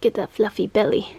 Get that fluffy belly.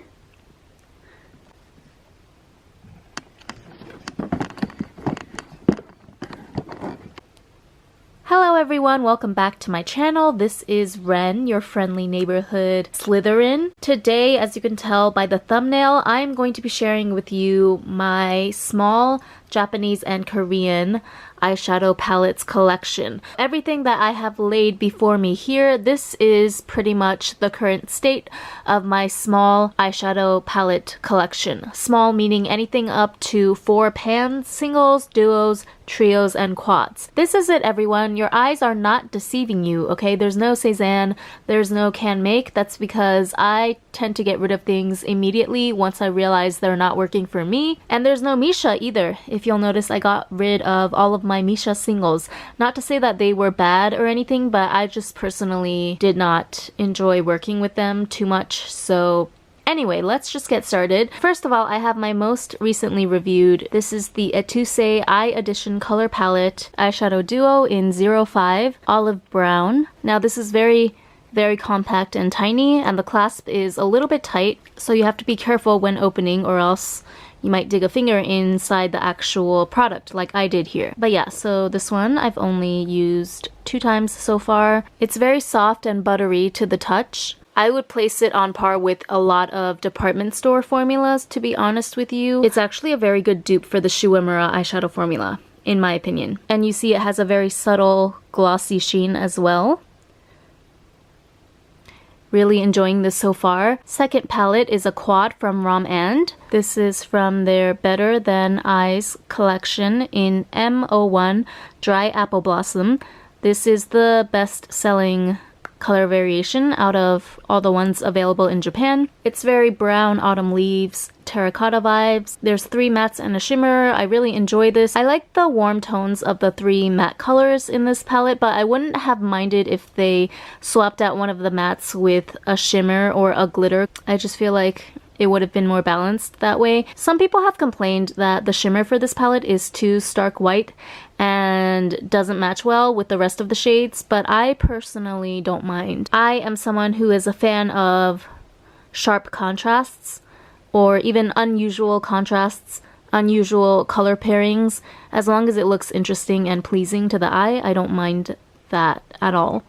Hello everyone, welcome back to my channel. This is Ren, your friendly neighborhood Slytherin. Today, as you can tell by the thumbnail, I'm going to be sharing with you my small Japanese and Korean eyeshadow palettes collection. Everything that I have laid before me here, this is pretty much the current state of my small eyeshadow palette collection. Small meaning anything up to 4 pans, singles, duos, trios, and quads. This is it everyone, your eyes are not deceiving you, okay? There's no Cezanne, there's no can make. That's because I tend to get rid of things immediately once I realize they're not working for me. And there's no Misha either. If you'll notice, I got rid of all of my Misha singles. Not to say that they were bad or anything, but I just personally did not enjoy working with them too much, so anyway, let's just get started. First of all, I have my most recently reviewed. This is the Etuse Eye Edition Color Palette Eyeshadow Duo in 05 Olive Brown. Now this is very compact and tiny, and the clasp is a little bit tight, so you have to be careful when opening or else you might dig a finger inside the actual product like I did here. But yeah, so this one I've only used 2 times so far. It's very soft and buttery to the touch. I would place it on par with a lot of department store formulas, to be honest with you. It's actually a very good dupe for the Shuemura eyeshadow formula, in my opinion. And you see it has a very subtle glossy sheen as well. Really enjoying this so far. Second palette is a quad from RMK. This is from their Better Than Eyes collection in M01 Dry Apple Blossom. This is the best-selling color variation out of all the ones available in Japan. It's very brown autumn leaves, terracotta vibes. There's 3 mattes and a shimmer. I really enjoy this. I like the warm tones of the 3 matte colors in this palette, but I wouldn't have minded if they swapped out one of the mattes with a shimmer or a glitter. I just feel like it would have been more balanced that way. Some people have complained that the shimmer for this palette is too stark white and doesn't match well with the rest of the shades, but I personally don't mind. I am someone who is a fan of sharp contrasts or even unusual contrasts, unusual color pairings. As long as it looks interesting and pleasing to the eye, I don't mind that at all.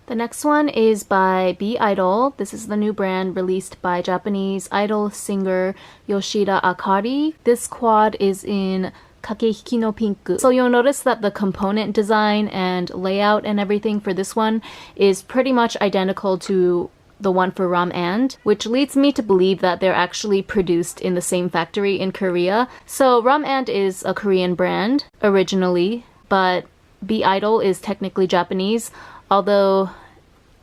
The next one is by (Be)idol. This is the new brand released by Japanese idol singer Yoshida Akari. This quad is in Kakehiki no Pink. So you'll notice that the component design and layout and everything for this one is pretty much identical to the one for RMK, which leads me to believe that they're actually produced in the same factory in Korea. So RMK is a Korean brand originally, but (Be)idol is technically Japanese, although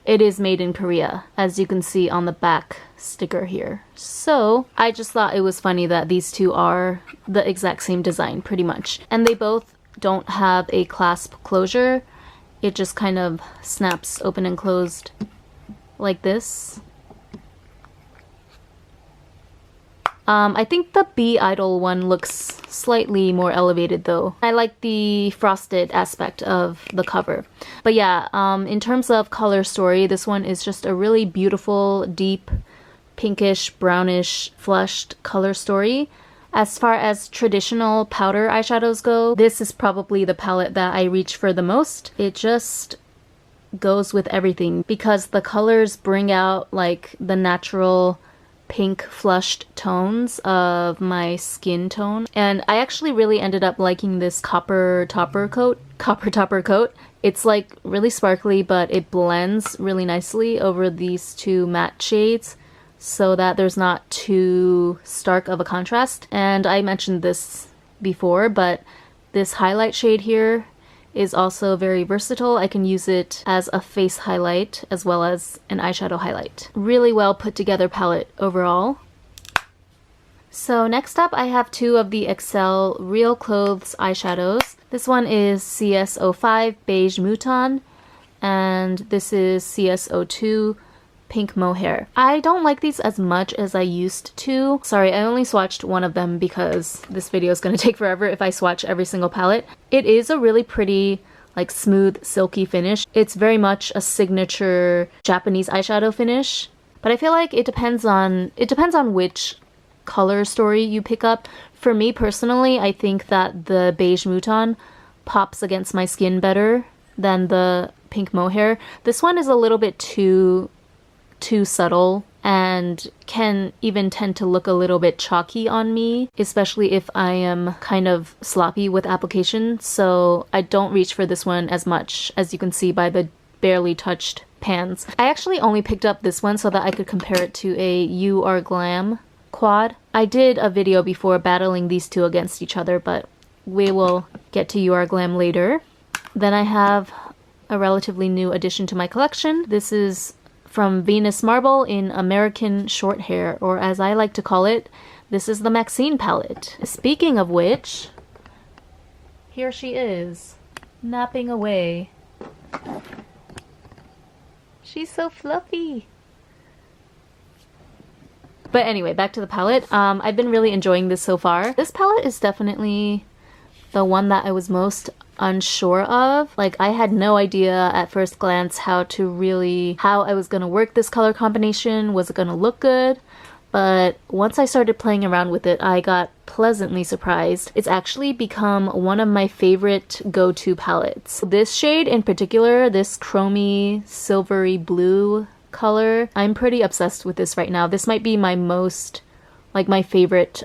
it is made in Korea, as you can see on the back sticker here. So I just thought it was funny that these two are the exact same design, pretty much. And they both don't have a clasp closure. It just kind of snaps open and closed like this. I think the (Be)idol one looks slightly more elevated though. I like the frosted aspect of the cover. But yeah, in terms of color story, this one is just a really beautiful, deep, pinkish, brownish, flushed color story. As far as traditional powder eyeshadows go, this is probably the palette that I reach for the most. It just goes with everything because the colors bring out like the natural pink flushed tones of my skin tone, and I actually really ended up liking this copper topper coat. It's like really sparkly, but it blends really nicely over these 2 matte shades so that there's not too stark of a contrast. And I mentioned this before, but this highlight shade here is also very versatile. I can use it as a face highlight as well as an eyeshadow highlight. Really well put together palette overall. So next up I have 2 of the Excel Real Clothes eyeshadows. This one is CS05 Beige Mouton, and this is CS02 Pink Mohair. I don't like these as much as I used to. Sorry, I only swatched one of them because this video is going to take forever if I swatch every single palette. It is a really pretty like smooth, silky finish. It's very much a signature Japanese eyeshadow finish. But I feel like it depends on which color story you pick up. For me personally, I think that the beige mouton pops against my skin better than the pink mohair. This one is a little bit too subtle and can even tend to look a little bit chalky on me, especially if I am kind of sloppy with application. So I don't reach for this one as much, as you can see by the barely touched pans. I actually only picked up this one so that I could compare it to a Are Glam quad. I did a video before battling these two against each other, but we will get to Are Glam later. Then I have a relatively new addition to my collection. This is from Venus Marble in American Short Hair, or as I like to call it, this is the Maxine Palette. Speaking of which, here she is, napping away. She's so fluffy. But anyway, back to the palette. I've been really enjoying this so far. This palette is definitely the one that I was most unsure of. Like, I had no idea at first glance how I was gonna work this color combination. Was it gonna look good? But once I started playing around with it, I got pleasantly surprised. It's actually become one of my favorite go-to palettes. This shade in particular, this chromy silvery blue color, I'm pretty obsessed with this right now. This might be my favorite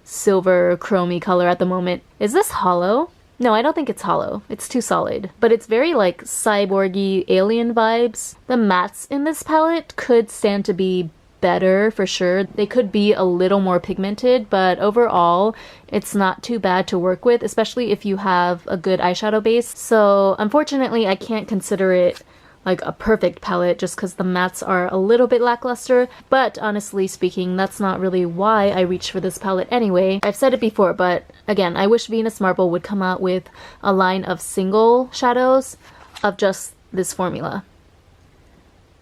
silver chromy color at the moment. Is this hollow? No, I don't think it's hollow. It's too solid. But it's very like cyborgy alien vibes. The mattes in this palette could stand to be better for sure. They could be a little more pigmented, but overall it's not too bad to work with, especially if you have a good eyeshadow base. So unfortunately I can't consider it like a perfect palette just because the mattes are a little bit lackluster, but honestly speaking, that's not really why I reached for this palette anyway. I've said it before, but again, I wish Venus Marble would come out with a line of single shadows of just this formula.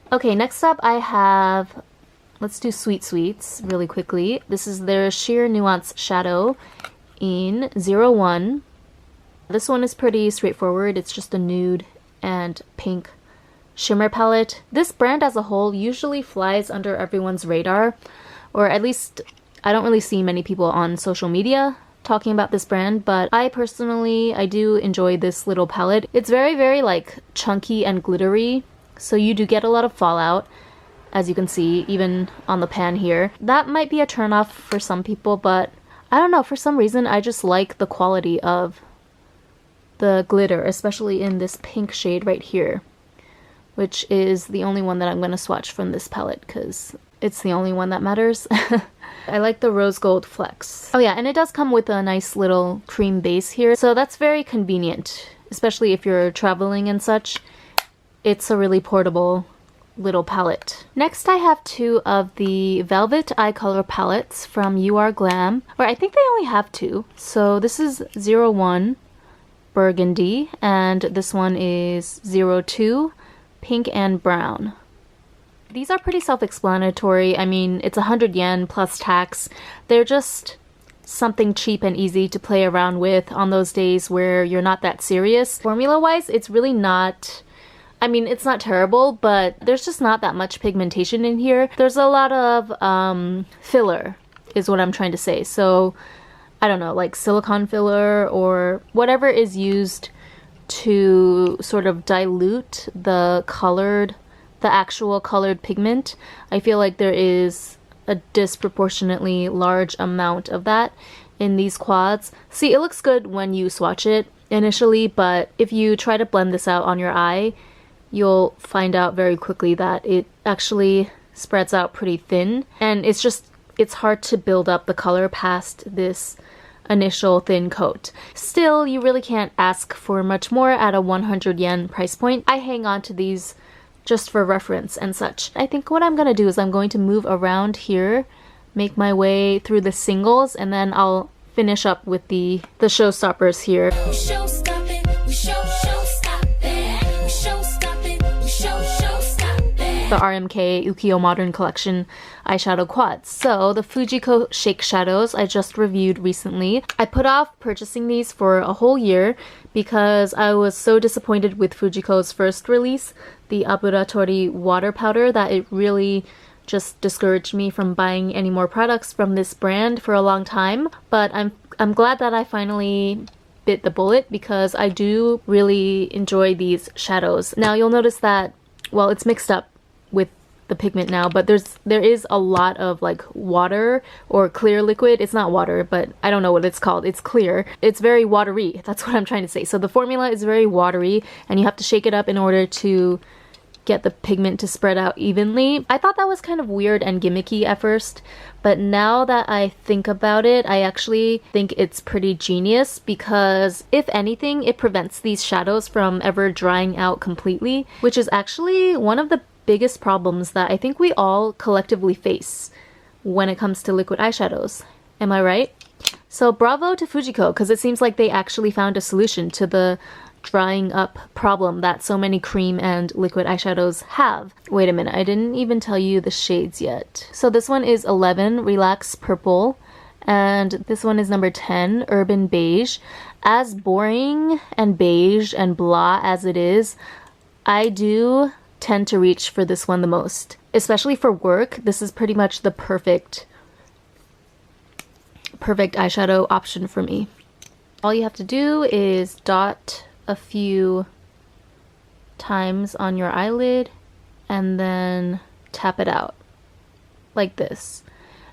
Okay, next up I have, let's do Sweet Sweets really quickly. This is their Sheer Nuance Shadow in 01. This one is pretty straightforward. It's just a nude and pink shimmer palette. This brand as a whole usually flies under everyone's radar, or at least I don't really see many people on social media talking about this brand, but I do enjoy this little palette. It's very, very like chunky and glittery, so you do get a lot of fallout, as you can see even on the pan here. That might be a turnoff for some people, but I don't know, for some reason I just like the quality of the glitter, especially in this pink shade right here, which is the only one that I'm going to swatch from this palette because it's the only one that matters. I like the rose gold flecks. Oh yeah, and it does come with a nice little cream base here, so that's very convenient, especially if you're traveling and such. It's a really portable little palette. Next I have two of the Velvet Eye Color palettes from Are Glam, or I think they only have two. So this is 01 Burgundy, and this one is 02 Pink and Brown. These are pretty self-explanatory. I mean, it's 100 yen plus tax. They're just something cheap and easy to play around with on those days where you're not that serious. Formula-wise, it's really not... I mean, it's not terrible, but there's just not that much pigmentation in here. There's a lot of filler, is what I'm trying to say. So, I don't know, like silicone filler or whatever is used to sort of dilute the actual colored pigment. I feel like there is a disproportionately large amount of that in these quads. See, it looks good when you swatch it initially, but if you try to blend this out on your eye, you'll find out very quickly that it actually spreads out pretty thin, and it's hard to build up the color past this initial thin coat. Still, you really can't ask for much more at a 100 yen price point. I hang on to these just for reference and such. I think what I'm gonna do is I'm going to move around here, make my way through the singles, and then I'll finish up with the showstoppers here. the RMK Ukiyo Modern Collection eyeshadow quads. So the Fujiko Shake Shadows I just reviewed recently. I put off purchasing these for a whole year because I was so disappointed with Fujiko's first release, the Aburatori water powder, that it really just discouraged me from buying any more products from this brand for a long time. But I'm glad that I finally bit the bullet because I do really enjoy these shadows. Now you'll notice that, well, it's mixed up with the pigment now, but there is a lot of like water or clear liquid. It's not water, but I don't know what it's called. It's clear. It's very watery. That's what I'm trying to say. So the formula is very watery and you have to shake it up in order to get the pigment to spread out evenly. I thought that was kind of weird and gimmicky at first, but now that I think about it, I actually think it's pretty genius because if anything, it prevents these shadows from ever drying out completely, which is actually one of the biggest problems that I think we all collectively face when it comes to liquid eyeshadows. Am I right? So bravo to Fujiko, because it seems like they actually found a solution to the drying up problem that so many cream and liquid eyeshadows have. Wait a minute, I didn't even tell you the shades yet. So this one is 11, Relax Purple, and this one is number 10, Urban Beige. As boring and beige and blah as it is, I do tend to reach for this one the most. Especially for work, this is pretty much the perfect eyeshadow option for me. All you have to do is dot a few times on your eyelid and then tap it out like this.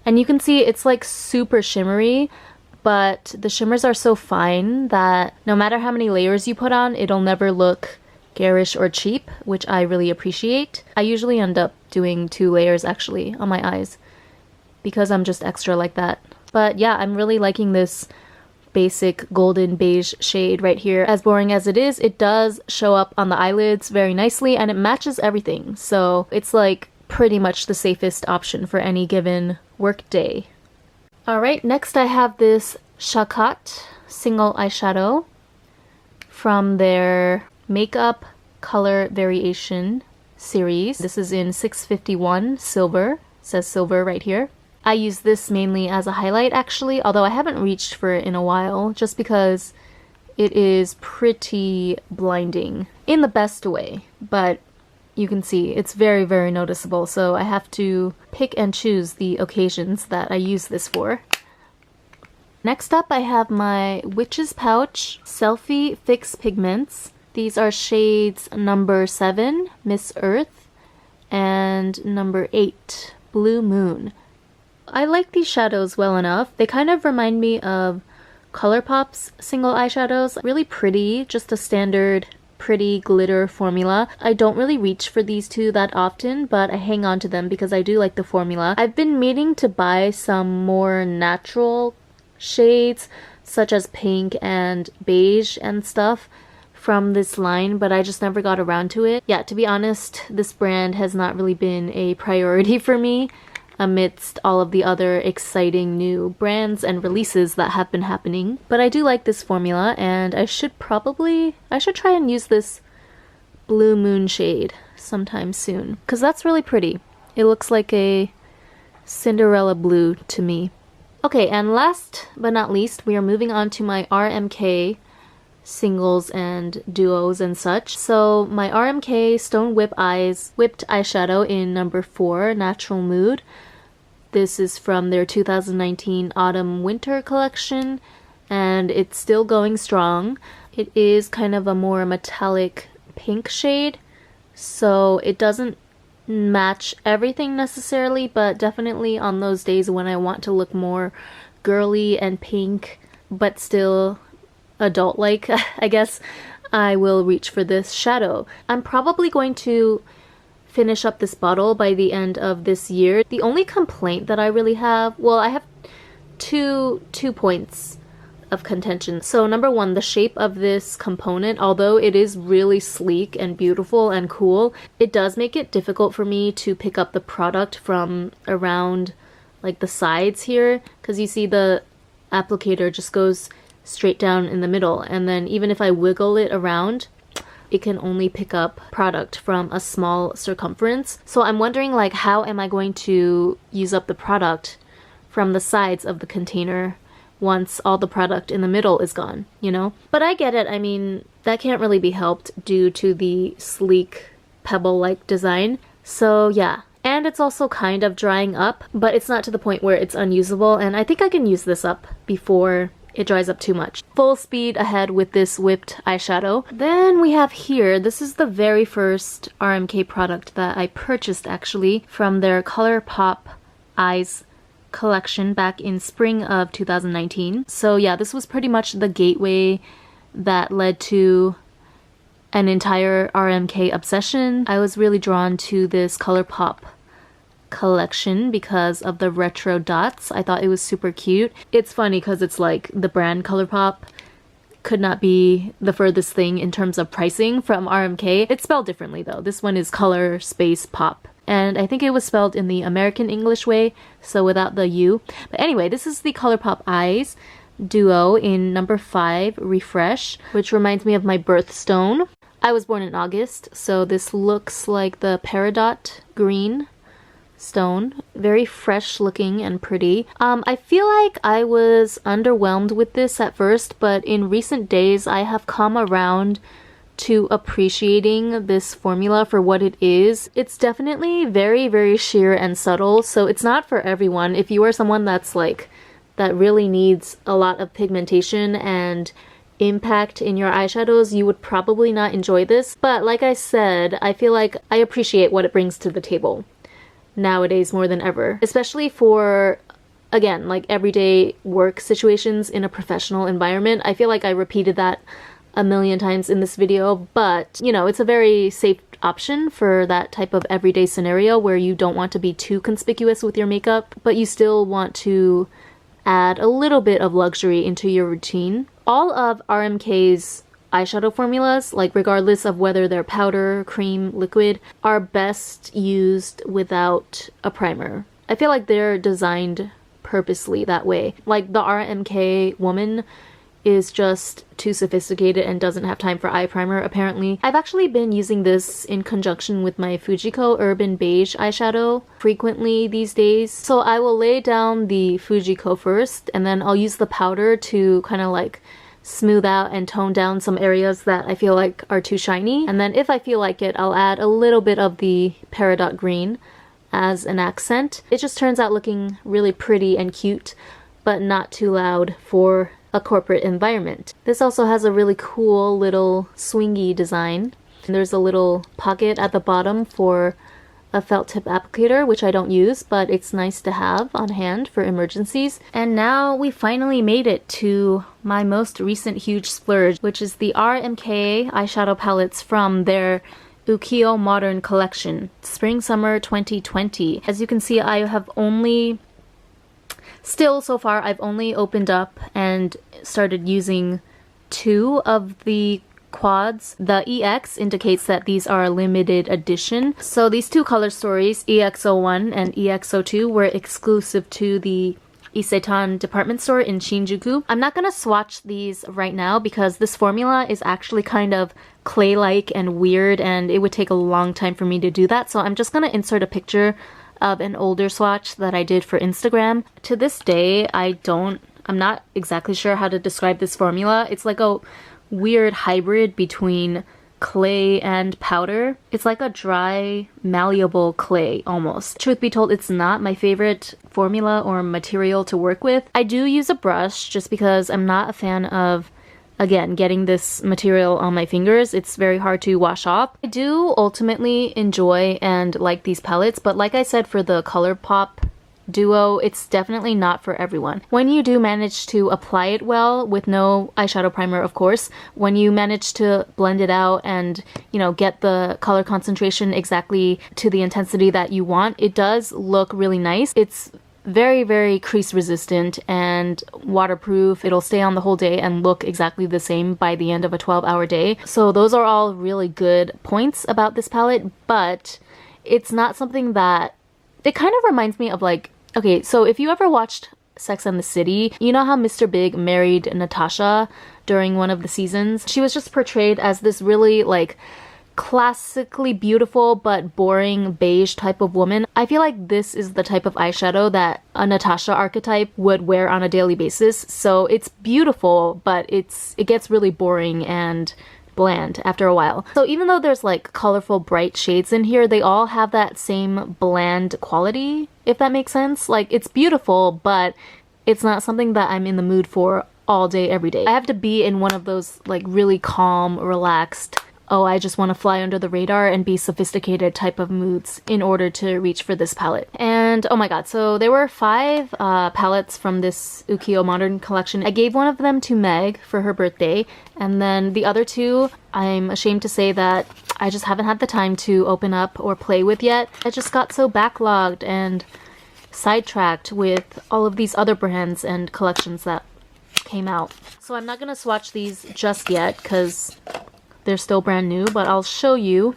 And you can see it's like super shimmery, but the shimmers are so fine that no matter how many layers you put on, it'll never look garish or cheap, which I really appreciate. I usually end up doing 2 layers actually on my eyes because I'm just extra like that. But yeah, I'm really liking this basic golden beige shade right here. As boring as it is, it does show up on the eyelids very nicely and it matches everything. So it's like pretty much the safest option for any given work day. Alright, next I have this Shakat single eyeshadow from their Makeup Color Variation series. This is in 651 silver. It says silver right here. I use this mainly as a highlight actually, although I haven't reached for it in a while just because it is pretty blinding in the best way, but you can see it's very, very noticeable, so I have to pick and choose the occasions that I use this for. Next up I have my Witch's Pouch Selfie Fix Pigments. These are shades number 7, Miss Earth, and number 8, Blue Moon. I like these shadows well enough. They kind of remind me of Colourpop's single eyeshadows. Really pretty, just a standard pretty glitter formula. I don't really reach for these two that often, but I hang on to them because I do like the formula. I've been meaning to buy some more natural shades, such as pink and beige and stuff from this line, but I just never got around to it. Yeah, to be honest, this brand has not really been a priority for me amidst all of the other exciting new brands and releases that have been happening. But I do like this formula and I should try and use this Blue Moon shade sometime soon because that's really pretty. It looks like a Cinderella blue to me. Okay, and last but not least, we are moving on to my RMK singles and duos and such. So my RMK Stone Whip Eyes Whipped Eyeshadow in number 4, Natural Mood. This is from their 2019 Autumn Winter collection and it's still going strong. It is kind of a more metallic pink shade, so it doesn't match everything necessarily, but definitely on those days when I want to look more girly and pink but still adult-like, I guess, I will reach for this shadow. I'm probably going to finish up this bottle by the end of this year. The only complaint that I really have, well, I have two points of contention. So number 1, the shape of this component, although it is really sleek and beautiful and cool, it does make it difficult for me to pick up the product from around like the sides here, because you see the applicator just goes straight down in the middle, and then even if I wiggle it around, it can only pick up product from a small circumference. So I'm wondering like how am I going to use up the product from the sides of the container once all the product in the middle is gone, you know? But I get it. I mean, that can't really be helped due to the sleek pebble-like design. So yeah. And it's also kind of drying up, but it's not to the point where it's unusable, and I think I can use this up before it dries up too much. Full speed ahead with this whipped eyeshadow. Then we have here, this is the very first RMK product that I purchased actually from their Colourpop Eyes collection back in spring of 2019. So yeah, this was pretty much the gateway that led to an entire RMK obsession. I was really drawn to this Colourpop collection because of the retro dots. I thought it was super cute. It's funny because it's like the brand Colourpop could not be the furthest thing in terms of pricing from RMK. It's spelled differently though. This one is color space pop. And I think it was spelled in the American English way, so without the U. But anyway, this is the Colourpop Eyes Duo in number 5, Refresh, which reminds me of my birthstone. I was born in August, so this looks like the peridot green stone. Very fresh looking and pretty. I feel like I was underwhelmed with this at first, but in recent days I have come around to appreciating this formula for what it is. It's definitely very, very sheer and subtle, so it's not for everyone. If you are someone that's like, that really needs a lot of pigmentation and impact in your eyeshadows, you would probably not enjoy this. But like I said, I feel like I appreciate what it brings to the table nowadays more than ever, especially for, again, like everyday work situations in a professional environment. I feel like I repeated that a million times in this video, but you know, it's a very safe option for that type of everyday scenario where you don't want to be too conspicuous with your makeup, but you still want to add a little bit of luxury into your routine. All of RMK's eyeshadow formulas, like regardless of whether they're powder, cream, liquid, are best used without a primer. I feel like they're designed purposely that way. Like the RMK woman is just too sophisticated and doesn't have time for eye primer apparently. I've actually been using this in conjunction with my Fujiko Urban Beige eyeshadow frequently these days. So I will lay down the Fujiko first, and then I'll use the powder to kind of like smooth out and tone down some areas that I feel like are too shiny. And then if I feel like it, I'll add a little bit of the peridot green as an accent. It just turns out looking really pretty and cute, but not too loud for a corporate environment. This also has a really cool little swingy design. And there's a little pocket at the bottom for a felt tip applicator, which I don't use, but it's nice to have on hand for emergencies. And now we finally made it to my most recent huge splurge, which is the RMK eyeshadow palettes from their Ukiyo Modern Collection, Spring Summer 2020. As you can see, I have only so far, I've only opened up and started using 2 of the quads. The EX indicates that these are a limited edition. So these 2 color stories, EX01 and EX02, were exclusive to the Isetan department store in Shinjuku. I'm not gonna swatch these right now because this formula is actually kind of clay-like and weird, and it would take a long time for me to do that. So I'm just gonna insert a picture of an older swatch that I did for Instagram. To this day, I'm not exactly sure how to describe this formula. It's like a weird hybrid between clay and powder. It's like a dry, malleable clay almost. Truth be told, it's not my favorite formula or material to work with. I do use a brush just because I'm not a fan of, again, getting this material on my fingers. It's very hard to wash off. I do ultimately enjoy and like these palettes, but like I said for the Colourpop Duo, it's definitely not for everyone. When you do manage to apply it well with no eyeshadow primer, of course, when you manage to blend it out and, you know, get the color concentration exactly to the intensity that you want, it does look really nice. It's very, very crease resistant and waterproof. It'll stay on the whole day and look exactly the same by the end of a 12-hour day. So those are all really good points about this palette, but it's not something that... It kind of reminds me of like... Okay, so if you ever watched Sex and the City. You know how Mr. Big married Natasha during one of the seasons? She was just portrayed as this really like classically beautiful but boring beige type of woman. I feel like this is the type of eyeshadow that a Natasha archetype would wear on a daily basis. So it's beautiful, but it gets really boring and bland after a while. So even though there's like colorful bright shades in here, they all have that same bland quality, if that makes sense. Like, it's beautiful, but it's not something that I'm in the mood for all day every day. I have to be in one of those like really calm, relaxed, oh, I just want to fly under the radar and be sophisticated type of moods in order to reach for this palette. And oh my god, so there were 5 palettes from this Ukiyo Modern collection. I gave one of them to Meg for her birthday, and then the other 2, I'm ashamed to say that I just haven't had the time to open up or play with yet. I just got so backlogged and sidetracked with all of these other brands and collections that came out. So I'm not gonna swatch these just yet because they're still brand new, but I'll show you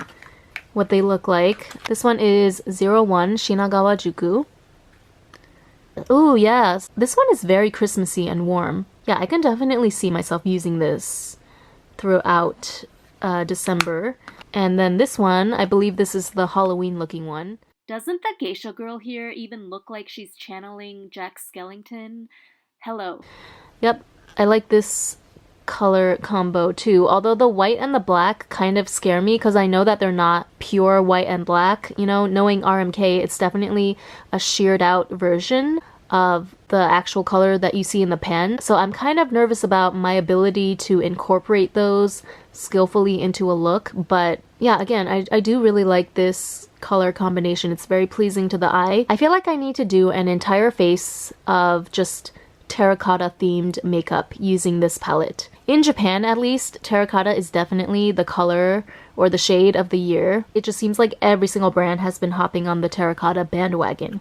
what they look like. This one is 01 Shinagawa Juku. Ooh, yes. This one is very Christmassy and warm. Yeah, I can definitely see myself using this throughout December. And then this one, I believe this is the Halloween looking one. Doesn't the geisha girl here even look like she's channeling Jack Skellington? Hello. Yep, I like this color combo too, although the white and the black kind of scare me because I know that they're not pure white and black. You know, knowing RMK, it's definitely a sheared out version of the actual color that you see in the pen. So I'm kind of nervous about my ability to incorporate those skillfully into a look. But yeah, again, I do really like this color combination. It's very pleasing to the eye. I feel like I need to do an entire face of just terracotta themed makeup using this palette. In Japan, at least, terracotta is definitely the color or the shade of the year. It just seems like every single brand has been hopping on the terracotta bandwagon.